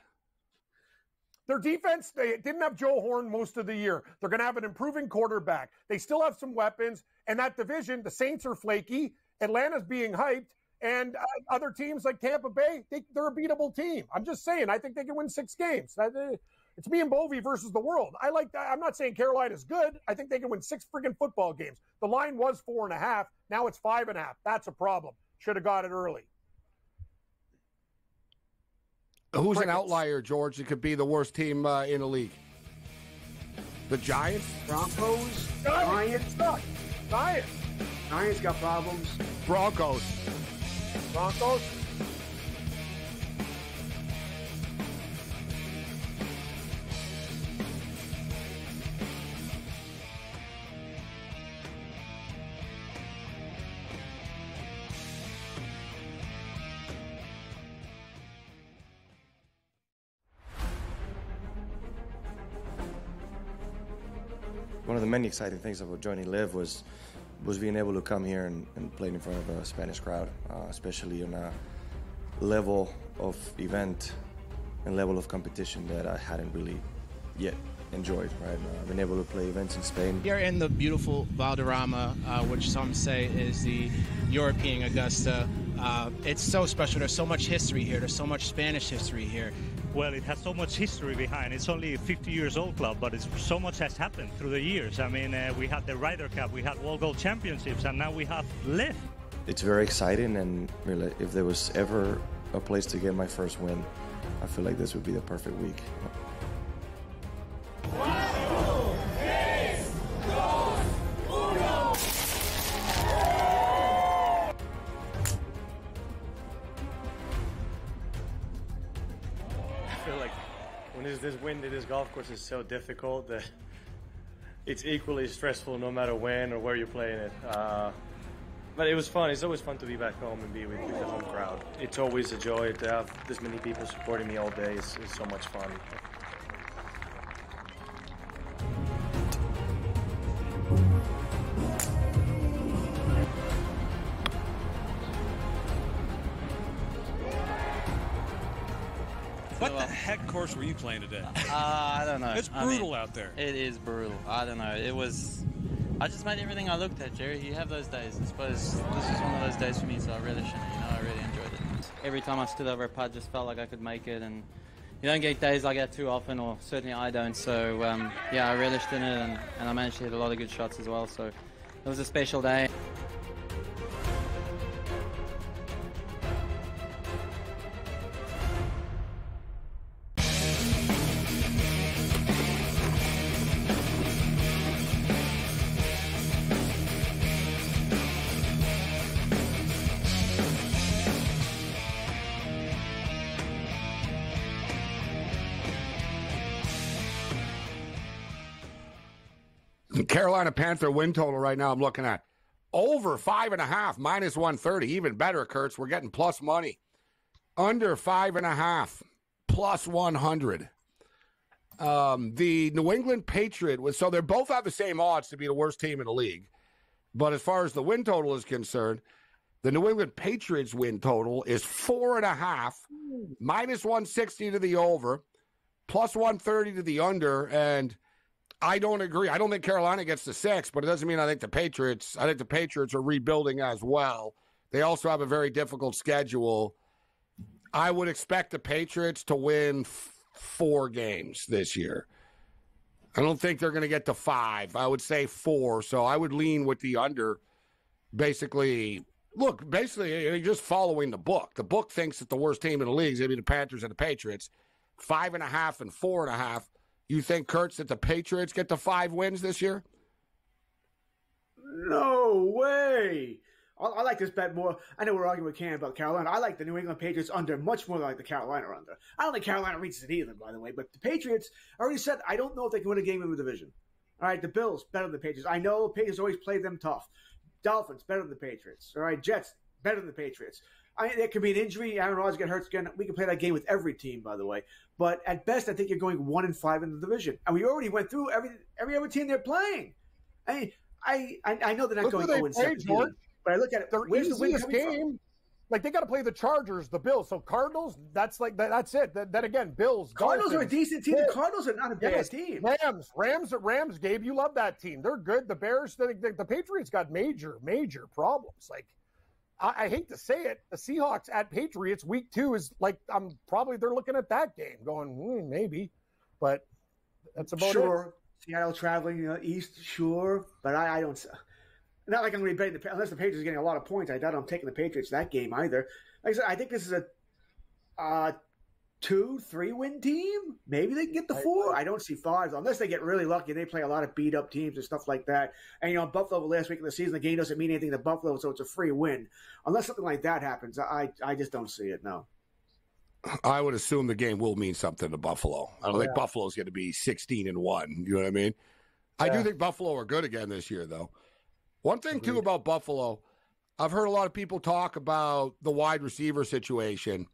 Their defense, they didn't have Joe Horn most of the year. They're going to have an improving quarterback. They still have some weapons. And that division, the Saints are flaky. Atlanta's being hyped. And other teams like Tampa Bay, they're a beatable team. I'm just saying, I think they can win 6 games. It's me and Bovey versus the world. I like that. I'm not saying Carolina's good. I think they can win 6 friggin' football games. The line was 4.5. Now it's 5.5. That's a problem. Should have got it early. Who's an outlier, George, that could be the worst team in the league? The Giants? Broncos? Giants? Giants got problems. Broncos. One of the many exciting things about joining Live was being able to come here and play in front of a Spanish crowd, especially on a level of event and level of competition that I hadn't really yet enjoyed, right? I've been able to play events in Spain. Here in the beautiful Valderrama, which some say is the European Augusta, it's so special. There's so much history here. There's so much Spanish history here. Well, it has so much history behind. It's only a 50 years old club, but so much has happened through the years. I mean, we had the Ryder Cup, we had World Gold Championships, and now we have Live. It's very exciting, and really, if there was ever a place to get my first win, I feel like this would be the perfect week. This wind at this golf course is so difficult that it's equally stressful no matter when or where you're playing it. But it was fun. It's always fun to be back home and be with the home crowd. It's always a joy to have this many people supporting me all day. It's so much fun. What the heck course were you playing today? I don't know. It's brutal out there. It is brutal. I don't know. I just made everything I looked at, Jerry. You have those days. I suppose this was one of those days for me, so I relished in it. I really enjoyed it. Every time I stood over a putt, just felt like I could make it, and you don't get days like that too often, or certainly I don't. So, I relished in it, and I managed to hit a lot of good shots as well. So it was a special day. Carolina Panther win total right now I'm looking at over 5.5, minus 130. Even better, Kurtz. We're getting plus money. Under 5.5, plus 100. The New England Patriot was, so they both have the same odds to be the worst team in the league. But as far as the win total is concerned, the New England Patriots win total is 4.5, minus 160 to the over, plus 130 to the under, and I don't agree. I don't think Carolina gets the 6, but it doesn't mean I think the Patriots are rebuilding as well. They also have a very difficult schedule. I would expect the Patriots to win 4 games this year. I don't think they're going to get to 5. I would say 4. So I would lean with the under. Basically, just following the book. The book thinks that the worst team in the league is going to be the Panthers and the Patriots. 5.5 and 4.5. You think, Kurtz, that the Patriots get to 5 wins this year? No way. I like this bet more. I know we're arguing with Cam about Carolina. I like the New England Patriots under much more than I like the Carolina under. I don't think Carolina reaches it either, by the way. But the Patriots, I already said, I don't know if they can win a game in the division. All right, the Bills, better than the Patriots. I know the Patriots always play them tough. Dolphins, better than the Patriots. All right, Jets, better than the Patriots. There could be an injury. Aaron Rodgers get hurt again. We can play that game with every team, by the way. But at best, I think you're going 1-5 in the division. And we already went through every other team they're playing. I know they're not going 0-17. But I look at it. Where's the easiest game? From? Like, they got to play the Chargers, the Bills. So Cardinals, that's it. Then again, Bills. Cardinals Dolphins. are a decent team. The Cardinals are not a bad team. Rams, Gabe, you love that team. They're good. The Bears, the Patriots got major problems. Like, I hate to say it, the Seahawks at Patriots week 2 is like, they're looking at that game going, maybe. But that's about it. Sure. Seattle traveling east, sure. But I don't. Not like I'm going to be betting unless the Patriots are getting a lot of points. I doubt I'm taking the Patriots that game either. Like I said, I think this is a 2-3 win team. Maybe they can get the 4. I don't see 5 unless they get really lucky. They play a lot of beat up teams and stuff like that. And Buffalo last week of the season, the game doesn't mean anything to Buffalo, so it's a free win. Unless something like that happens, I just don't see it. No. I would assume the game will mean something to Buffalo. I don't think Buffalo's going to be 16-1. You know what I mean? Yeah. I do think Buffalo are good again this year, though. One thing, too, about Buffalo, I've heard a lot of people talk about the wide receiver situation.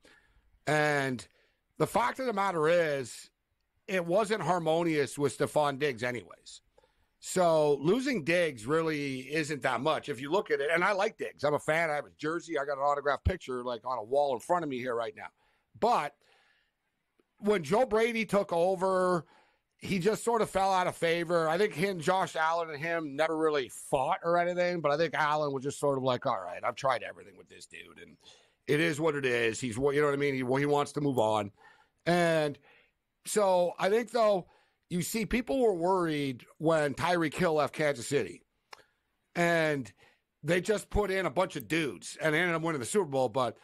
And the fact of the matter is, it wasn't harmonious with Stephon Diggs anyways. So losing Diggs really isn't that much. If you look at it, and I like Diggs. I'm a fan. I have his jersey. I got an autographed picture like on a wall in front of me here right now. But when Joe Brady took over, he just sort of fell out of favor. I think Josh Allen and him never really fought or anything, but I think Allen was just sort of like, all right, I've tried everything with this dude, and it is what it is. You know what I mean? He wants to move on. And so I think, though, you see people were worried when Tyreek Hill left Kansas City, and they just put in a bunch of dudes, and they ended up winning the Super Bowl, but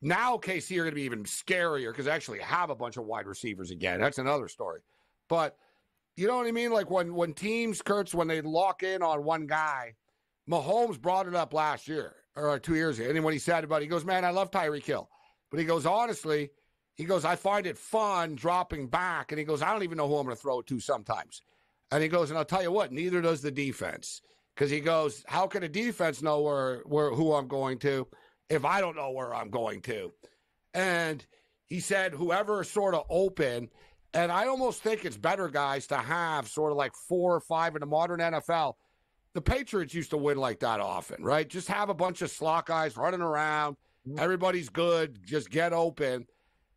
now KC are going to be even scarier because they actually have a bunch of wide receivers again. That's another story. But you know what I mean? Like when teams, Kurtz, when they lock in on one guy, Mahomes brought it up last year or 2 years ago. And when he said about it, he goes, man, I love Tyreek Hill. But he goes, honestly, I find it fun dropping back. And he goes, I don't even know who I'm going to throw it to sometimes. And he goes, and I'll tell you what, neither does the defense. Because he goes, how can a defense know who I'm going to if I don't know where I'm going to? And he said, whoever is sort of open. And I almost think it's better, guys, to have sort of like 4 or 5 in the modern NFL. The Patriots used to win like that often, right? Just have a bunch of slot guys running around. Everybody's good. Just get open.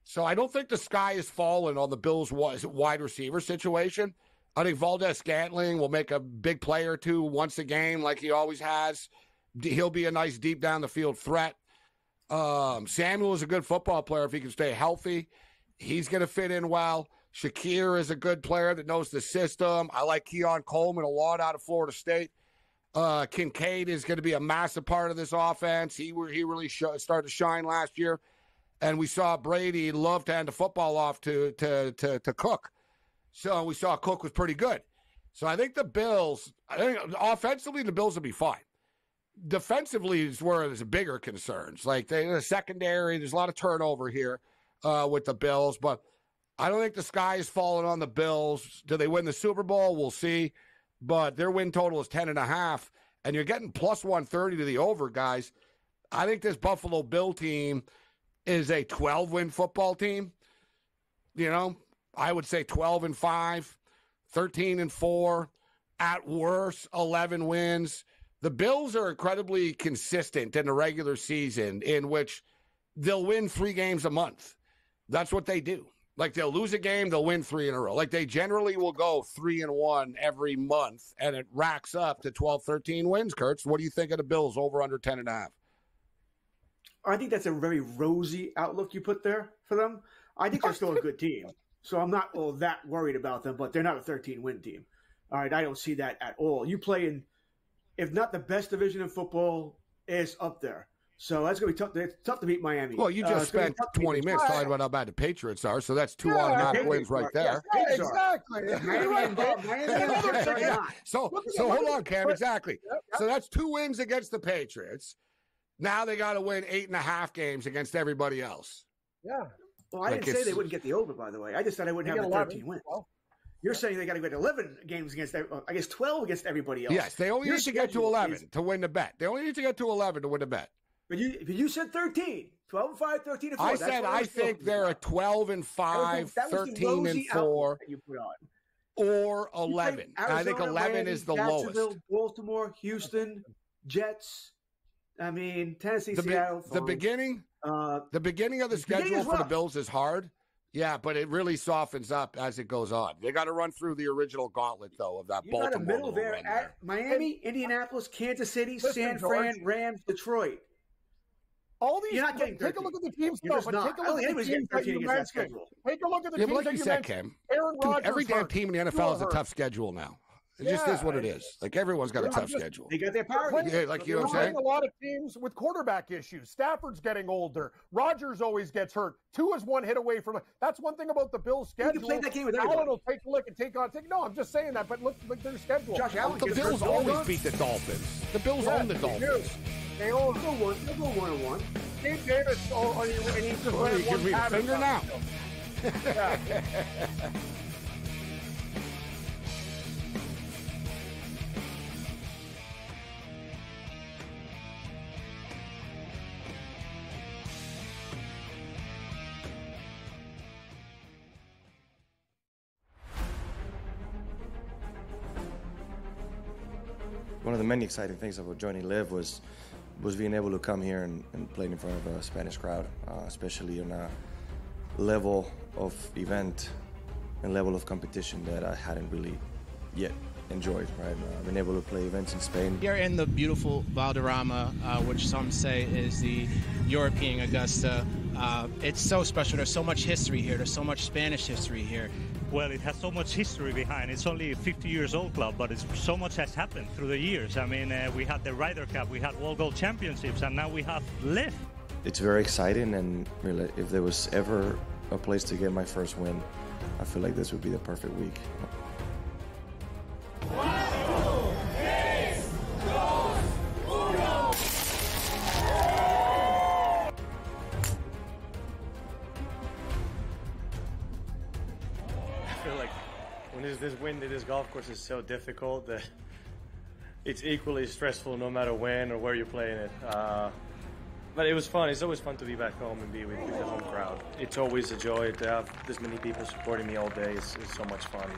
So I don't think the sky is falling on the Bills' wide receiver situation. I think Valdez-Scantling will make a big play or two once a game like he always has. He'll be a nice deep down the field threat. Samuel is a good football player if he can stay healthy. He's going to fit in well. Shakir is a good player that knows the system. I like Keon Coleman a lot out of Florida State. Kincaid is going to be a massive part of this offense. He really started to shine last year. And we saw Brady love to hand the football off to Cook. So we saw Cook was pretty good. So I think offensively, the Bills will be fine. Defensively is where there's bigger concerns. Like the secondary, there's a lot of turnover here with the Bills, but I don't think the sky is falling on the Bills. Do they win the Super Bowl? We'll see. But their win total is 10.5, and you're getting plus 130 to the over, guys. I think this Buffalo Bill team is a 12-win football team. You know, I would say 12-5, 13-4, at worst 11 wins. The Bills are incredibly consistent in the regular season, in which they'll win 3 games a month. That's what they do. Like, they'll lose a game, they'll win 3 in a row. Like, they generally will go 3-1 every month, and it racks up to 12, 13 wins, Kurtz. What do you think of the Bills over under 10.5? I think that's a very rosy outlook you put there for them. I think they're still a good team. So I'm not all that worried about them, but they're not a 13-win team. All right, I don't see that at all. You play in, if not the best division in football, it's up there. So that's going to be tough. It's tough to beat Miami. Well, you just spent 20 minutes talking about how bad the Patriots are, so that's two automatic wins right there. Yeah, exactly. So hold on, Cam. Exactly. So that's 2 wins against the Patriots. Now they got to win 8.5 games against everybody else. Yeah. Well, I didn't say they wouldn't get the over, by the way. I just said I wouldn't have the 13 wins. You're saying they got to get 11 games against, I guess, 12 against everybody else. Yes, they only need to get to 11 to win the bet. They only need to get to 11 to win the bet. But you said 13. 12-5, 13-4. I said I think they're a 12-5, 13-4, you put on. or 11. Arizona, I think 11 Miami, is the Jacksonville, lowest. Baltimore, Houston, Jets. I mean, Tennessee, Seattle. The beginning of the schedule for the Bills is hard. Yeah, but it really softens up as it goes on. They got to run through the original gauntlet, though, of that Baltimore. You got a middle there at Miami, Indianapolis, Kansas City, San Fran, Rams, Detroit. All these. You're not getting 13. Take a look at the teams. You're just not. I don't think anybody's getting 13 against that schedule. Take a look at the teams like you said, Cam. Dude, every damn team in the NFL has a tough schedule now. It just is what it is. Like, everyone's got a tough schedule. They got their power. Yeah, like, you know what I'm saying? A lot of teams with quarterback issues. Stafford's getting older. Rodgers always gets hurt. Tua is one hit away from it. That's one thing about the Bills' schedule. You can play that game with everybody. Allen will take a look and take on. No, I'm just saying that, but look their schedule. Josh Allen. The Bills always beat the Dolphins. The Bills own the Dolphins. They all go 1-1. Gabe Davis, and he's just you can read a finger now. One of the many exciting things about joining Live was being able to come here and play in front of a Spanish crowd, especially on a level of event and level of competition that I hadn't really yet enjoyed, right? I've been able to play events in Spain. Here in the beautiful Valderrama, which some say is the European Augusta, it's so special. There's so much history here. There's so much Spanish history here. Well, it has so much history behind. It's only a 50-year-old club, but so much has happened through the years. I mean, we had the Ryder Cup, we had World Gold Championships, and now we have Live. It's very exciting, and really, if there was ever a place to get my first win, I feel like this would be the perfect week. When this golf course is so difficult that it's equally stressful no matter when or where you're playing it. But it was fun. It's always fun to be back home and be with the home crowd. It's always a joy to have this many people supporting me all day. It's so much fun.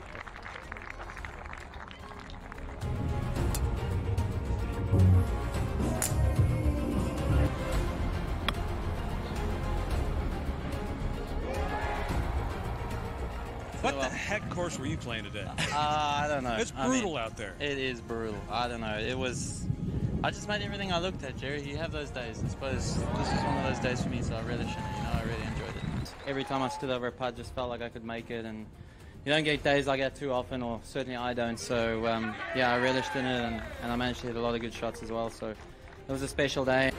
What the heck course were you playing today? I don't know. It's brutal out there. It is brutal. I don't know. I just made everything I looked at, Jerry. You have those days. I suppose this is one of those days for me, so I relish it. I really enjoyed it. Every time I stood over a putt, just felt like I could make it, and you don't get days like that too often, or certainly I don't. So, I relished in it, and I managed to hit a lot of good shots as well, so it was a special day.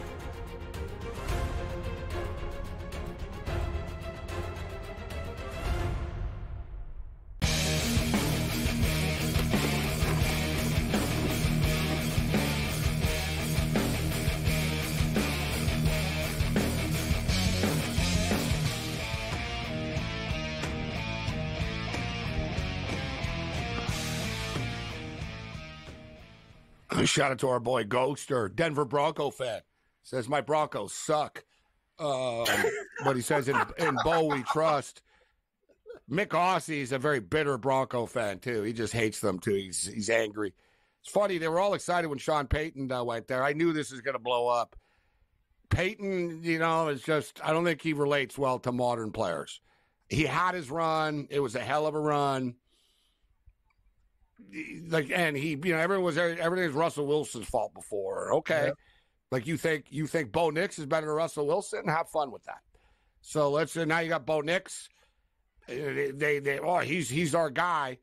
Shout out to our boy Ghoster, Denver Bronco fan. Says, my Broncos suck. But he says, in Bo we trust. Mick Ossie's a very bitter Bronco fan, too. He just hates them, too. He's angry. It's funny. They were all excited when Sean Payton went there. I knew this was going to blow up. Payton, is just, I don't think he relates well to modern players. He had his run. It was a hell of a run. And he, everything was Russell Wilson's fault before. Okay. Yeah. You think Bo Nix is better than Russell Wilson? Have fun with that. So now you got Bo Nix. He's our guy.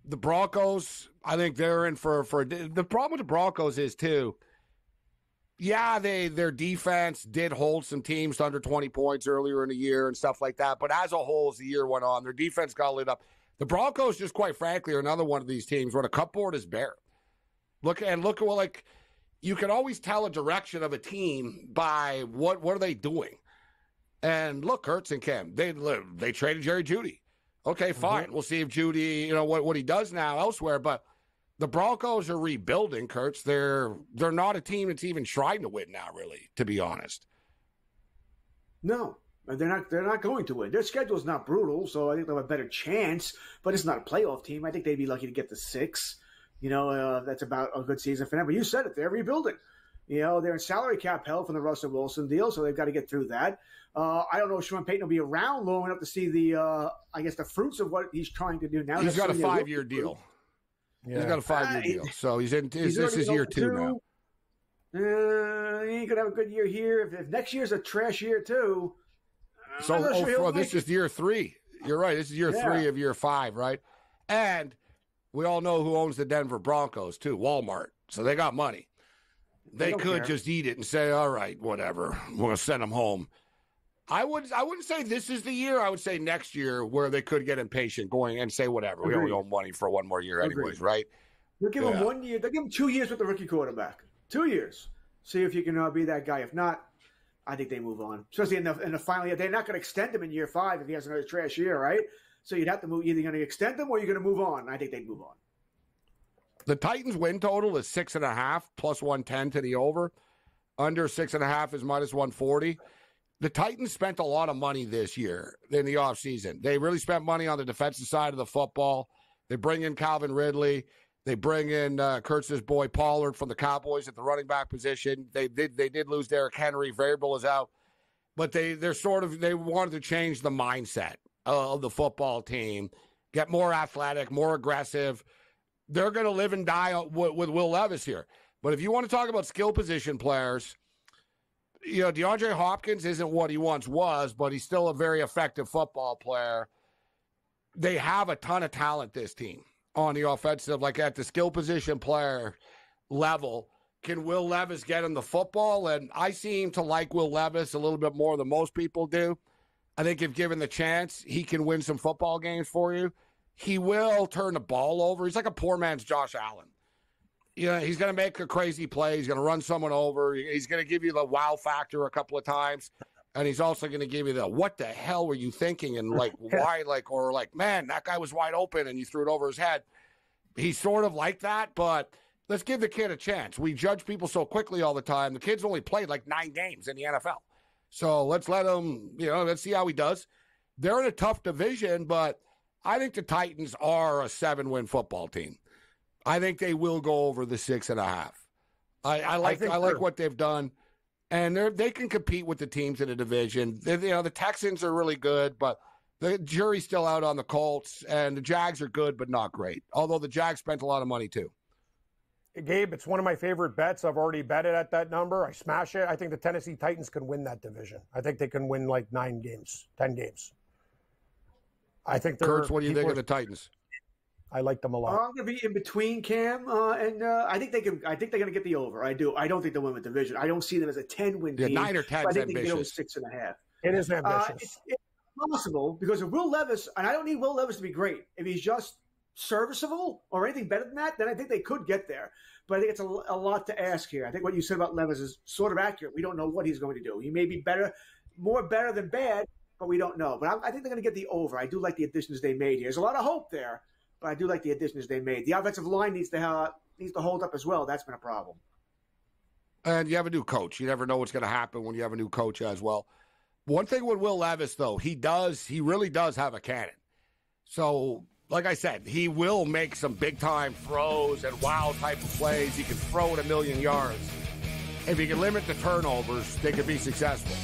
The Broncos, I think they're in for the problem with the Broncos is too. Yeah, their defense did hold some teams to under 20 points earlier in the year and stuff like that. But as a whole, as the year went on, their defense got lit up. The Broncos, just quite frankly, are another one of these teams where the cupboard is bare. Look at you can always tell a direction of a team by what are they doing. And look, Hurts and Cam, they traded Jerry Jeudy. Okay, fine. Mm-hmm. We'll see if Jeudy, what he does now elsewhere. But the Broncos are rebuilding, Kurtz. They're not a team that's even trying to win now, really, to be honest. No, they're not going to win. Their schedule's not brutal, so I think they have a better chance. But it's not a playoff team. I think they'd be lucky to get to 6. That's about a good season for them. But you said it, they're rebuilding. They're in salary cap hell from the Russell Wilson deal, so they've got to get through that. I don't know if Sean Payton will be around long enough to see the fruits of what he's trying to do now. He's got a 5-year deal. Yeah. He's got a 5-year deal, so this is year 2 now. He ain't gonna have a good year here. If next year's a trash year too. This is year 3. You're right. This is year 3 of year 5, right? And we all know who owns the Denver Broncos too, Walmart. So they got money. They could just eat it and say, "All right, whatever. We're gonna send them home." I wouldn't say this is the year. I would say next year where they could get impatient going and say, whatever. We only owe money for 1 more year anyways, right? They'll give him 1 year. They'll give him 2 years with the rookie quarterback. 2 years. See if you can be that guy. If not, I think they move on. Especially in the final year. They're not going to extend him in year 5 if he has another trash year, right? So you'd have to move. Either going to extend him or you're going to move on. I think they'd move on. The Titans' win total is 6.5 plus 110 to the over. Under 6.5 is minus 140. The Titans spent a lot of money this year in the offseason. They really spent money on the defensive side of the football. They bring in Calvin Ridley. They bring in Kurtz's boy Pollard from the Cowboys at the running back position. They did lose Derrick Henry. Variable is out. But they wanted to change the mindset of the football team, get more athletic, more aggressive. They're going to live and die with Will Levis here. But if you want to talk about skill position players, DeAndre Hopkins isn't what he once was, but he's still a very effective football player. They have a ton of talent, this team, on the offensive, like at the skill position player level. Can Will Levis get him the football? And I seem to like Will Levis a little bit more than most people do. I think if given the chance, he can win some football games for you. He will turn the ball over. He's like a poor man's Josh Allen. He's going to make a crazy play. He's going to run someone over. He's going to give you the wow factor a couple of times. And he's also going to give you the, what the hell were you thinking? And why, man, that guy was wide open and you threw it over his head. He's sort of like that, but let's give the kid a chance. We judge people so quickly all the time. The kid's only played 9 games in the NFL. So let's let him, let's see how he does. They're in a tough division, but I think the Titans are a 7-win football team. I think they will go over the 6.5. I like what they've done, and they can compete with the teams in the division. The Texans are really good, but the jury's still out on the Colts, and the Jags are good but not great. Although the Jags spent a lot of money too. Gabe, it's one of my favorite bets. I've already bet it at that number. I smash it. I think the Tennessee Titans can win that division. I think they can win 9 games, 10 games. I think they're. Kurtz, what do you think of the Titans? I like them a lot. I'm going to be in between Cam and I think they can. I think they're going to get the over. I do. I don't think they'll win the division. I don't see them as a 10-win team. 9 or 10 is ambitious. I think they get over 6.5. It is ambitious. It's possible because if Will Levis, and I don't need Will Levis to be great. If he's just serviceable or anything better than that, then I think they could get there. But I think it's a lot to ask here. I think what you said about Levis is sort of accurate. We don't know what he's going to do. He may be more better than bad, but we don't know. But I think they're going to get the over. I do like the additions they made here. There's a lot of hope there. But I do like the additions they made. The offensive line needs to hold up as well. That's been a problem. And you have a new coach. You never know what's going to happen when you have a new coach as well. One thing with Will Levis, though, he really does have a cannon. So, like I said, he will make some big-time throws and wow-type of plays. He can throw it 1,000,000 yards. If he can limit the turnovers, they could be successful.